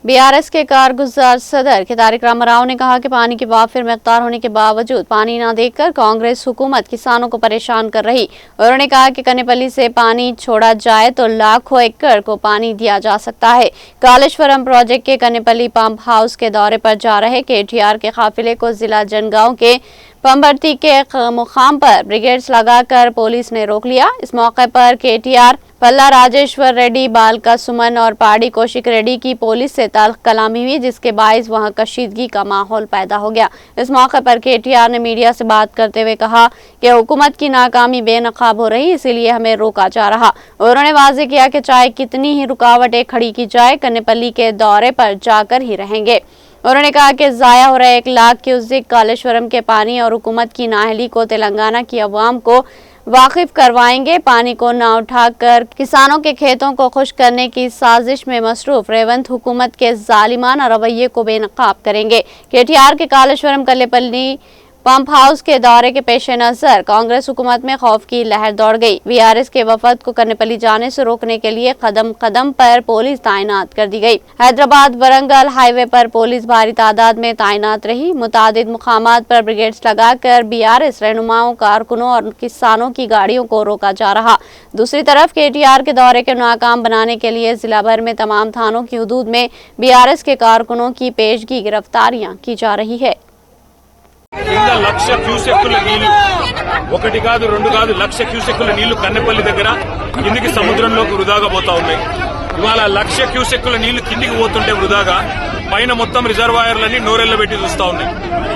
BRS के कारगुजार सदर के तारिक रामाराव ने कहा कि पानी की वाफिर मिक़दार होने के बावजूद पानी न देकर कांग्रेस हुकूमत किसानों को परेशान कर रही। उन्होंने कहा कि कनेपल्ली से पानी छोड़ा जाए तो लाखों एकड़ को पानी दिया जा सकता है। कालेश्वरम प्रोजेक्ट के कनेपल्ली पंप हाउस के दौरे पर जा रहे केटीआर के काफिले को जिला जनगांव के पंबरती के मुकाम पर ब्रिगेड्स लगाकर पुलिस ने रोक लिया। इस मौके पर केटीआर पल्ला राजेश्वर रेड्डी, बालका सुमन और पाड़ी कौशिक रेड्डी की पुलिस से तल्ख कलामी हुई, जिसके बाइस वहां कशीदगी का माहौल पैदा हो गया। इस मौके पर केटीआर ने मीडिया से बात करते हुए कहा कि हुकूमत की नाकामी बेनकाब हो रही, इसीलिए हमें रोका जा रहा। उन्होंने वाजे किया कि चाहे कितनी ही रुकावटें खड़ी की जाए, कनेपल्ली के दौरे पर जाकर ही रहेंगे। उन्होंने कहा कि जाया हो रहे 1 लाख क्यूसेक कालेश्वरम के पानी और हुकूमत की नाअहली को तेलंगाना की अवाम को वाकिफ करवाएंगे। पानी को न उठाकर किसानों के खेतों को खुश करने की साजिश में मसरूफ रेवंत हुकूमत के जालिमाना रवैये को बेनकाब करेंगे। केटीआर के कालेश्वरम कनेपल्ली पंप हाउस के दौरे के पेश नजर कांग्रेस हुकूमत में खौफ की लहर दौड़ गई। बीआरएस के वफद को कनेपल्ली जाने से रोकने के लिए कदम कदम पर पुलिस तैनात कर दी गई। हैदराबाद वरंगल हाईवे पर पुलिस भारी तादाद में तैनात रही। मुतादिद मुकामात पर ब्रिगेड्स लगाकर बीआरएस रहनुमाओं, कारकुनों और किसानों की गाड़ियों को रोका जा रहा। दूसरी तरफ केटीआर के दौरे को नाकाम बनाने के लिए जिला भर में तमाम थानों की हदूद में बीआरएस के कारकुनों की पेशगी गिरफ्तारियां की जा रही है। కింద 1,00,000 క్యూసెక్కుల నీళ్లు, ఒకటి కాదు రెండు కాదు 1,00,000 క్యూసెక్కుల నీళ్లు కన్నెపల్లి దగ్గర కిందికి సముద్రంలోకి వృధాగా పోతా ఉన్నాయి. ఇవాళ 1,00,000 క్యూసెక్కుల నీళ్లు కిందికి పోతుంటే వృధాగా పైన మొత్తం రిజర్వాయర్లన్నీ నోరెళ్లబెట్టి చూస్తా ఉన్నాయి.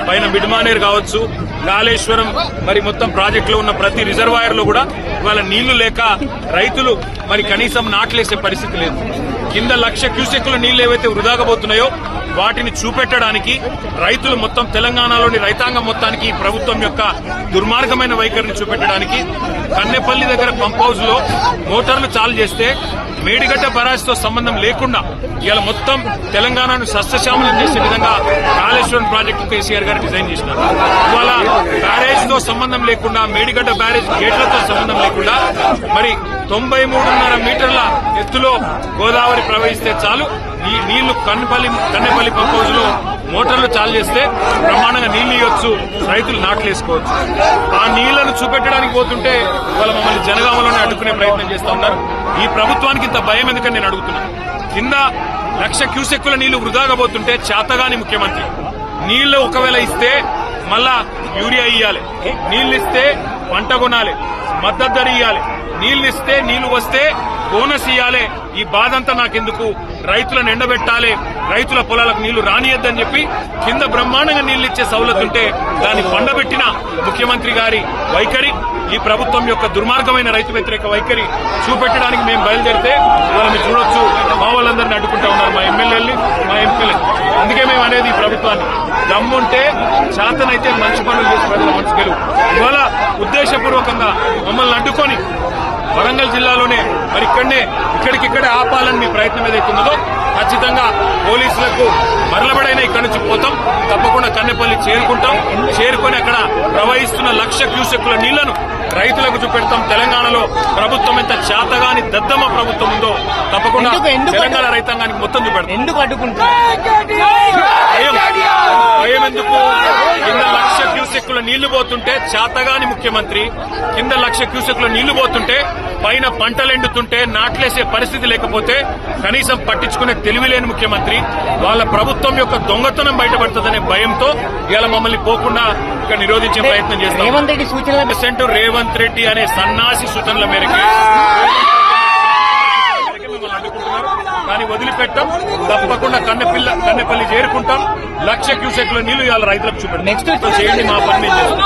పైన మిడ్మానేర్ కావచ్చు, కాళేశ్వరం, మరి మొత్తం ప్రాజెక్టులో ఉన్న ప్రతి రిజర్వాయర్ లో కూడా ఇవాళ నీళ్లు లేక రైతులు మరి కనీసం నాట్లేసే పరిస్థితి లేదు. కింద 1,00,000 క్యూసెక్కుల నీళ్లు ఏవైతే వృధాగా పోతున్నాయో వాటిని చూపెట్టడానికి రైతులు మొత్తం తెలంగాణలోని రైతాంగం మొత్తానికి ఈ ప్రభుత్వం యొక్క దుర్మార్గమైన వైఖరిని చూపెట్టడానికి కన్నెపల్లి దగ్గర పంప్ హౌస్ లో మోటార్లు చాలు చేస్తే మేడిగడ్డ బరాజ్ తో సంబంధం లేకుండా ఇవాళ మొత్తం తెలంగాణను సస్యశ్యామలం చేసే విధంగా కాళేశ్వరం ప్రాజెక్టు కేసీఆర్ గారు డిజైన్ చేసినారు. ఇవాళ బ్యారేజ్ తో సంబంధం లేకుండా, మేడిగడ్డ బ్యారేజ్ గేట్లతో సంబంధం లేకుండా మరి 93.5 మీటర్ల ఎత్తులో గోదావరి ప్రవహిస్తే చాలు ఈ నీళ్లు కన్నెపల్లి పంప్ హౌస్ లో మోటార్లు చాలు చేస్తే బ్రహ్మాండంగా నీళ్లు ఇవ్వచ్చు, రైతులు నాట్లేసుకోవచ్చు. ఆ నీళ్లను చూపెట్టడానికి పోతుంటే ఇవాళ మమ్మల్ని జనగామలోనే అడ్డుకునే ప్రయత్నం చేస్తా ఉన్నారు. ఈ ప్రభుత్వానికి ఇంత భయం ఎందుకని నేను అడుగుతున్నాను. కింద 1,00,000 క్యూసెక్కుల నీళ్లు వృధాగా పోతుంటే చేతగాని ముఖ్యమంత్రి నీళ్లు ఒకవేళ ఇస్తే మళ్ళా యూరియా ఇయ్యాలి, నీళ్లు ఇస్తే పంట కొనాలి, మద్దతు ధర ఇయ్యాలి, నీళ్లు ఇస్తే నీళ్లు వస్తే బోనస్ ఇయ్యాలి. ఈ బాధంతా నాకెందుకు, రైతులను ఎండబెట్టాలి, రైతుల పొలాలకు నీళ్లు రానియద్దని చెప్పి కింద బ్రహ్మాండంగా నీళ్లు ఇచ్చే సౌలతుంటే దాన్ని పండబెట్టిన ముఖ్యమంత్రి గారి వైఖరి, ఈ ప్రభుత్వం యొక్క దుర్మార్గమైన రైతు వ్యతిరేక వైఖరి చూపెట్టడానికి మేము బయలుదేరితే ఇవాళ మీరు చూడొచ్చు మా వాళ్ళందరినీ అడ్డుకుంటా ఉన్నారు, మా ఎమ్మెల్యేలని, మా ఎంపీలని. అందుకే మేము అనేది ఈ ప్రభుత్వాన్ని దమ్ముంటే చేతనైతే మంచి పనులు చేసి ప్రజల మనసు గెలువు. ఇవాళ ఉద్దేశపూర్వకంగా మమ్మల్ని అడ్డుకొని వరంగల్ జిల్లాలోనే మరి ఇక్కడికిక్కడే ఆపాలని మీ ప్రయత్నం ఏదైతున్నదో ఖచ్చితంగా పోలీసులకు మరలబడైనా ఇక్కడి నుంచి పోతాం. తప్పకుండా కన్నెపల్లి చేరుకొని అక్కడ ప్రవహిస్తున్న 1,00,000 క్యూసెక్కుల నీళ్లను రైతులకు చూపెడతాం. తెలంగాణలో ప్రభుత్వం ఎంత చేతగాని దద్దమ్మ ప్రభుత్వం ఉందో తప్పకుండా తెలంగాణ రైతాంగానికి మొత్తం చూపెడతాం. ఎందుకు అడ్డుకుంటారు? భయం ఎందుకు? కింద 1,00,000 క్యూసెక్కుల నీళ్లు పోతుంటే చేతగాని ముఖ్యమంత్రి, కింద 1,00,000 క్యూసెక్కుల నీళ్లు పోతుంటే పైన పంటలు ఎండుతుంటే నాట్లేసే పరిస్థితి లేకపోతే కనీసం పట్టించుకునే తెలివిలేని ముఖ్యమంత్రి, వాళ్ళ ప్రభుత్వం యొక్క దొంగతనం బయటపడుతుందనే భయంతో ఇలా మమ్మల్ని పోకుండా ఇక్కడ నిరోధించే ప్రయత్నం చేస్తాం. రేవంత్ రెడ్డి అనే సన్నాసి సూచనల మేరకు మిమ్మల్ని అడ్డుకుంటున్నారు, కానీ వదిలిపెట్టాం. తప్పకుండా కన్నెపల్లి చేరుకుంటాం. 1,00,000 క్యూసెక్ల నీళ్లు ఇవాళ రైతులకు చూపెట్టాం. నెక్స్ట్ చేయండి, మా పని మేము చేస్తాం.